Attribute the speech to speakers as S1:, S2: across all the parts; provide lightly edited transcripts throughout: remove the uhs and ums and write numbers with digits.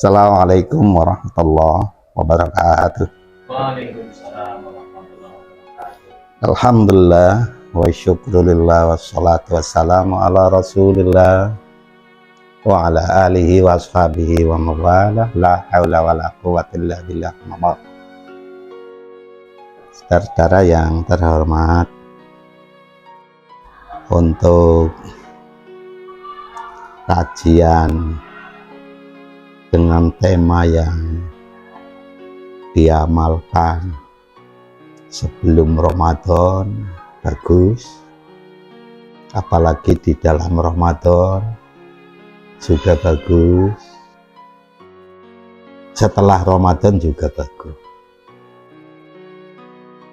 S1: Assalamualaikum warahmatullahi wabarakatuh.
S2: Waalaikumsalam warahmatullahi wabarakatuh.
S1: Alhamdulillah wa syukrulillah wassalatu wassalamu ala rasulillah wa ala alihi wa ashabihi wa mawalah la hawla wa la quwwata illa billah. Saudara-saudara yang terhormat, untuk kajian dengan tema yang diamalkan sebelum Ramadan bagus, apalagi di dalam Ramadan juga bagus, setelah Ramadan juga bagus.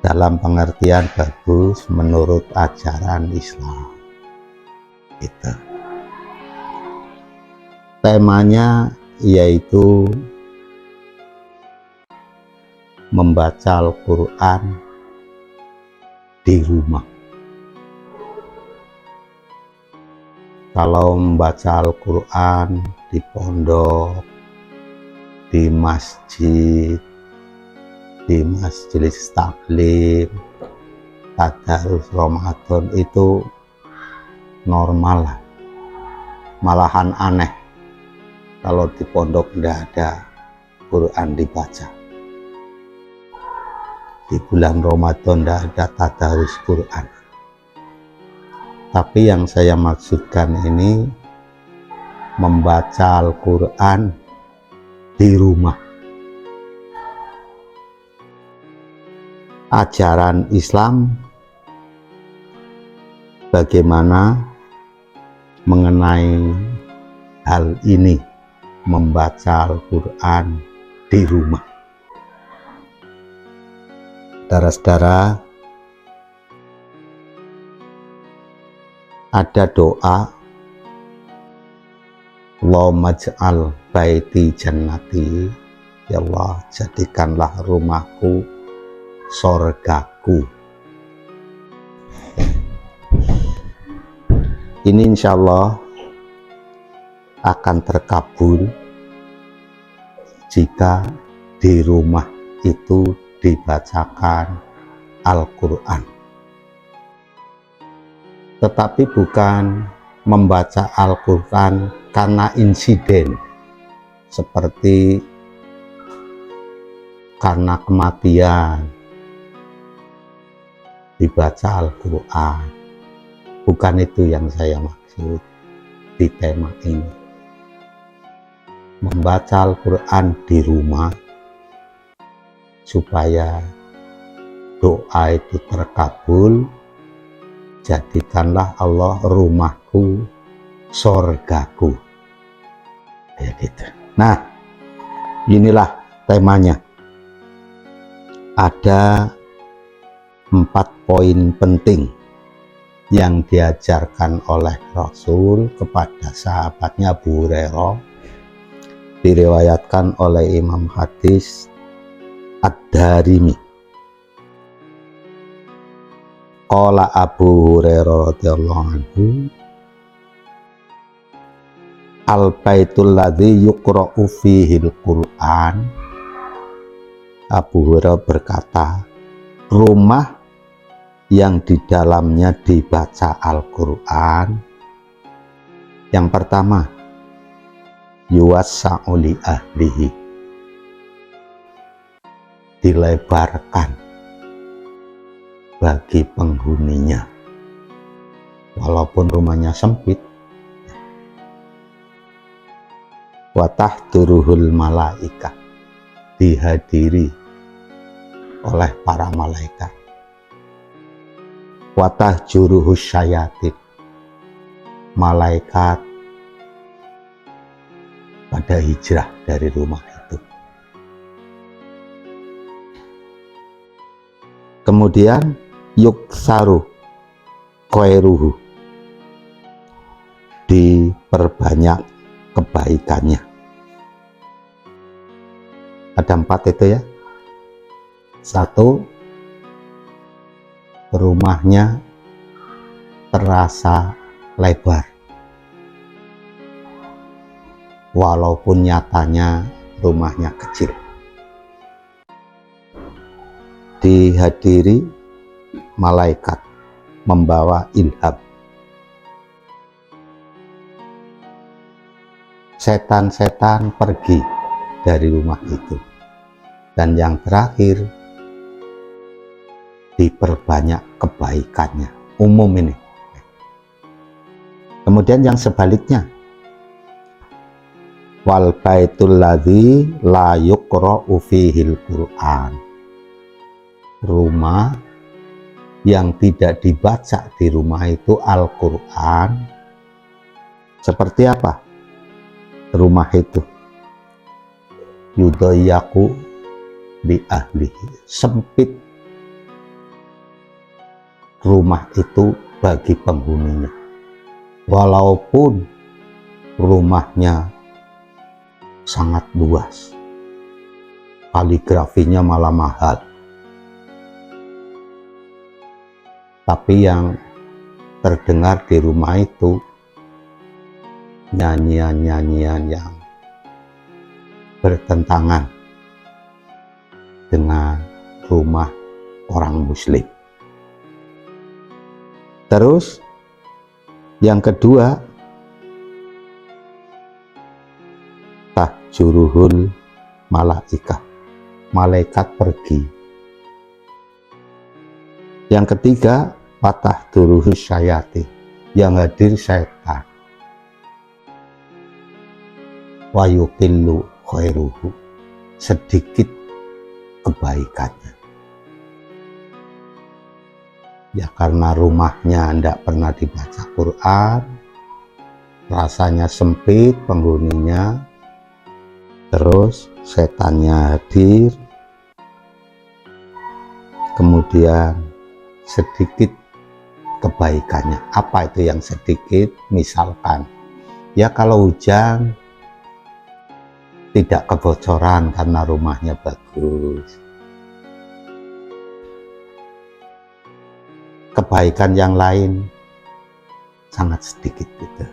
S1: Dalam pengertian bagus menurut ajaran Islam. Gitu. Temanya yaitu membaca Al-Quran di rumah. Kalau membaca Al-Quran di pondok, di masjid, di majelis taklim, tadarus Ramadan itu normal, malahan aneh kalau di pondok tidak ada Quran dibaca. Di bulan Ramadan tidak ada tadarus Quran. Tapi yang saya maksudkan ini membaca Al-Quran di rumah. Ajaran Islam bagaimana mengenai hal ini, membaca Al-Quran di rumah. Saudara-saudara, ada doa, Allahumma ja'al baiti jannati, ya Allah jadikanlah rumahku sorgaku. Ini insya Allah akan terkabul jika di rumah itu dibacakan Al-Quran. Tetapi bukan membaca Al-Quran karena insiden, seperti karena kematian dibaca Al-Quran. Bukan itu yang saya maksud di tema ini. Membaca Al-Quran di rumah supaya doa itu terkabul. Jadikanlah Allah rumahku sorgaku, ya gitu. Nah, inilah temanya. Ada 4 poin penting yang diajarkan oleh Rasul kepada sahabatnya Abu Hurairah, diriwayatkan oleh Imam Hadis Ad-Darimi. Qala Abu Hurairah radhiyallahu anhu, al-baitul ladzi yuqra'u fihi al-Qur'an. Abu Hurairah berkata, rumah yang di dalamnya dibaca Al-Quran, yang pertama, yuwassa'u li ahlihi, dilebarkan bagi penghuninya, walaupun rumahnya sempit. Wa tahduruhul malaikah, dihadiri oleh para malaikat. Wa tahjuruhus syayatin, malaikat pada hijrah dari rumah itu. Kemudian yuksaru khairuhu, diperbanyak kebaikannya. Ada 4 itu ya. 1, rumahnya terasa lebar, walaupun nyatanya rumahnya kecil. Dihadiri malaikat membawa ilham. Setan-setan pergi dari rumah itu. Dan yang terakhir, diperbanyak kebaikannya. Umum ini. Kemudian yang sebaliknya, wal baitul ladzi la yuqra'u fihil Qur'an. Rumah yang tidak dibaca di rumah itu Al-Qur'an. Seperti apa rumah itu? Yudayyaku bi ahlihi, sempit rumah itu bagi penghuninya. Walaupun rumahnya sangat luas, kaligrafinya malah mahal, tapi yang terdengar di rumah itu nyanyian-nyanyian yang bertentangan dengan rumah orang muslim. Terus yang kedua, tahjuruhul malaikah, malaikat pergi. Yang ketiga, patah duruhus syayati, yang hadir syaitan. Wa yuqillu khairuhu, sedikit kebaikannya. Ya karena rumahnya tidak pernah dibaca Quran, rasanya sempit penghuninya, terus setannya hadir, kemudian sedikit kebaikannya. Apa itu yang sedikit? Misalkan, ya kalau hujan tidak kebocoran karena rumahnya bagus. Kebaikan yang lain sangat sedikit gitu.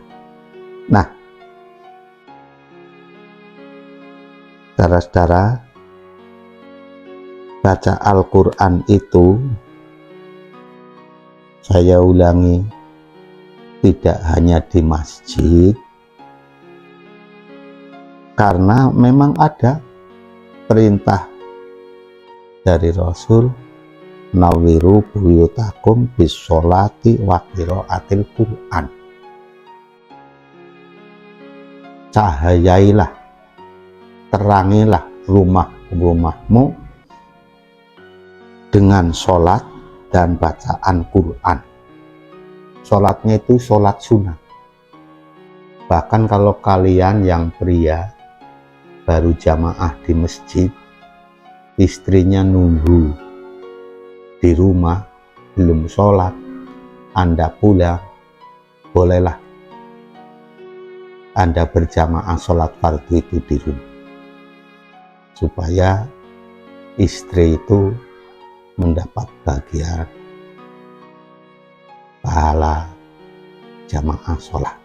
S1: Nah, saudara-saudara, baca Al-Quran itu, saya ulangi, tidak hanya di masjid, karena memang ada perintah dari Rasul, nawiru buyutakum bisolati wa qiraatil Qur'an. Cahayailah, terangilah rumah-rumahmu dengan sholat dan bacaan Quran. Sholatnya itu sholat sunnah. Bahkan kalau kalian yang pria baru jamaah di masjid, istrinya nunggu di rumah belum sholat, Anda pulang, bolehlah Anda berjamaah sholat fardu itu di rumah, supaya istri itu mendapat bagian pahala jamaah sholat.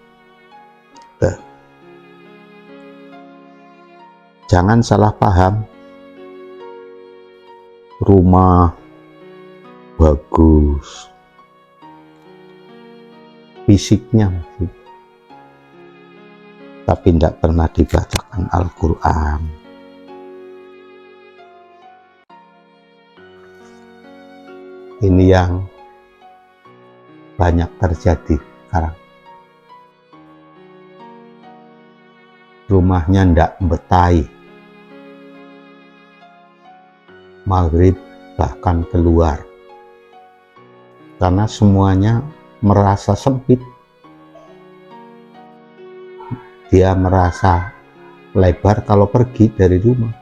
S1: Jangan salah paham, rumah bagus, fisiknya masih, tapi tidak pernah dibacakan Al-Quran. Ini yang banyak terjadi sekarang. Rumahnya tidak betahi, maghrib bahkan keluar, karena semuanya merasa sempit. Dia merasa lebar kalau pergi dari rumah,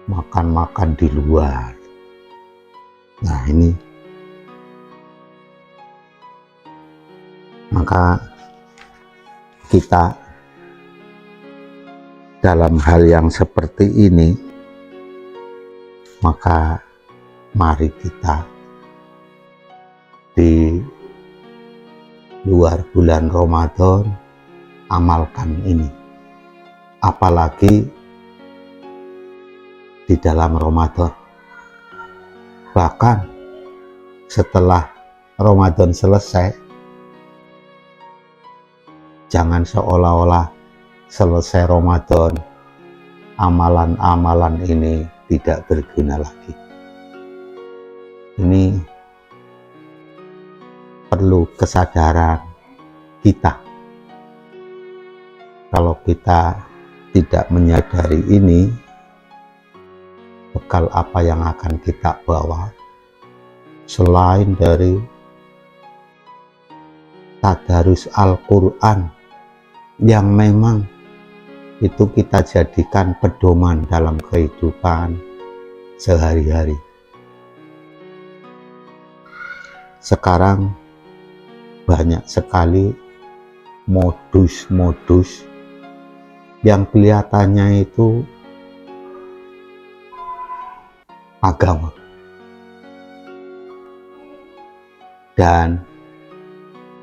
S1: makan-makan di luar. Nah ini, maka kita dalam hal yang seperti ini, maka mari kita di luar bulan Ramadan amalkan ini. Apalagi di dalam Ramadan. Bahkan setelah Ramadan selesai, jangan seolah-olah selesai Ramadan amalan-amalan ini tidak berguna lagi. Ini perlu kesadaran kita. Kalau kita tidak menyadari ini, bekal apa yang akan kita bawa selain dari tadarus Al-Quran yang memang itu kita jadikan pedoman dalam kehidupan sehari-hari. Sekarang banyak sekali modus-modus yang kelihatannya itu agama dan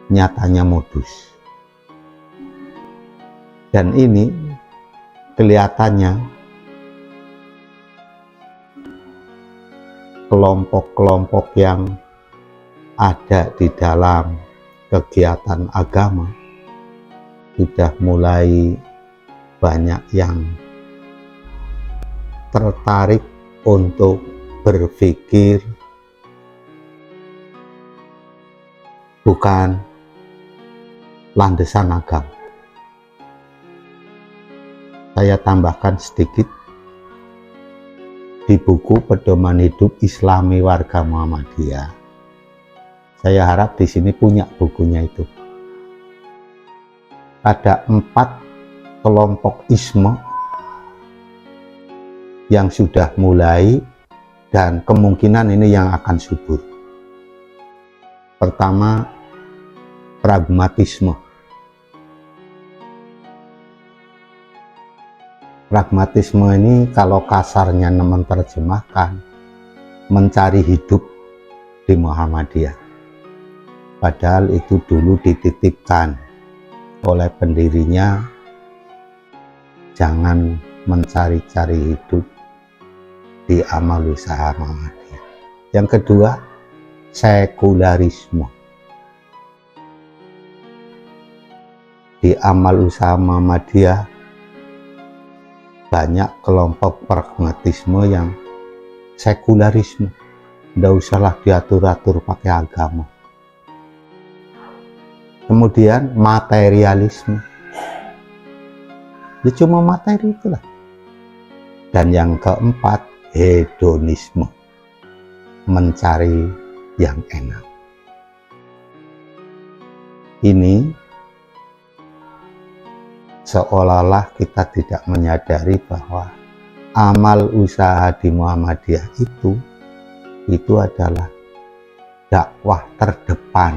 S1: nyatanya modus. Dan ini kelihatannya kelompok-kelompok yang ada di dalam kegiatan agama sudah mulai banyak yang tertarik untuk berpikir bukan landasan agama. Saya tambahkan sedikit, di buku Pedoman Hidup Islami Warga Muhammadiyah. Saya harap di sini punya bukunya itu. Ada 4 kelompok isme yang sudah mulai dan kemungkinan ini yang akan subur. Pertama, pragmatisme. Pragmatisme ini kalau kasarnya menerjemahkan mencari hidup di Muhammadiyah. Padahal itu dulu dititipkan oleh pendirinya, jangan mencari-cari hidup di amal usaha Muhammadiyah. Yang kedua, sekularisme. Di amal usaha Muhammadiyah banyak kelompok pragmatisme yang sekularisme, tidak usahlah diatur-atur pakai agama. Kemudian materialisme, ya cuma materi itulah. Dan yang keempat, hedonisme, mencari yang enak. Ini seolah-olah kita tidak menyadari bahwa amal usaha di Muhammadiyah itu adalah dakwah terdepan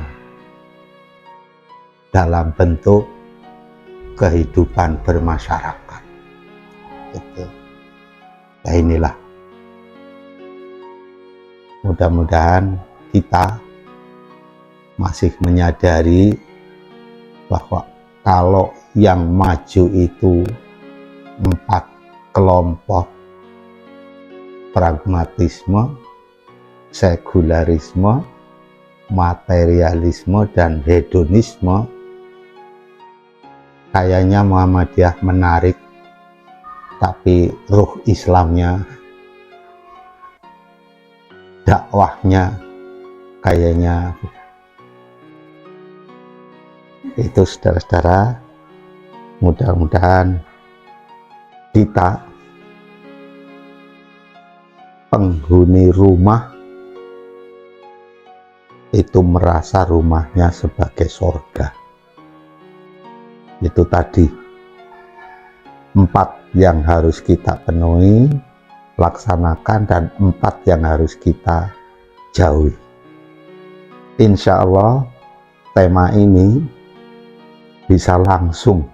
S1: dalam bentuk kehidupan bermasyarakat. Gitu. Nah inilah, mudah-mudahan kita masih menyadari bahwa kalau yang maju itu 4 kelompok, pragmatisme, sekularisme, materialisme, dan hedonisme, kayaknya Muhammadiyah menarik, tapi ruh Islamnya, dakwahnya kayaknya itu. Saudara-saudara, mudah-mudahan kita penghuni rumah itu merasa rumahnya sebagai surga. Itu tadi 4 yang harus kita penuhi, laksanakan, dan 4 yang harus kita jauhi. Insya Allah tema ini bisa langsung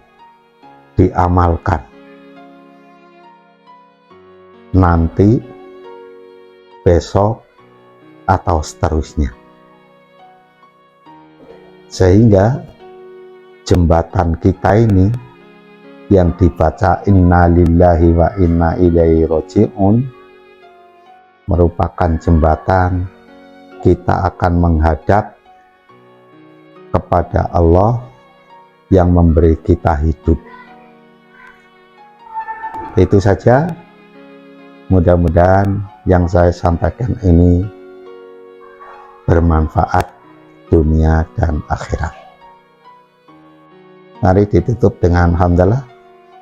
S1: diamalkan nanti, besok, atau seterusnya, sehingga jembatan kita ini yang dibaca inna lillahi wa inna ilaihi roji'un merupakan jembatan kita akan menghadap kepada Allah yang memberi kita hidup. Itu saja, mudah-mudahan yang saya sampaikan ini bermanfaat dunia dan akhirat. Mari ditutup dengan hamdalah.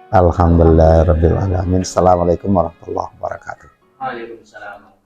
S1: Alhamdulillah rabbil alamin. Assalamualaikum warahmatullahi wabarakatuh.
S2: Waalaikumsalam.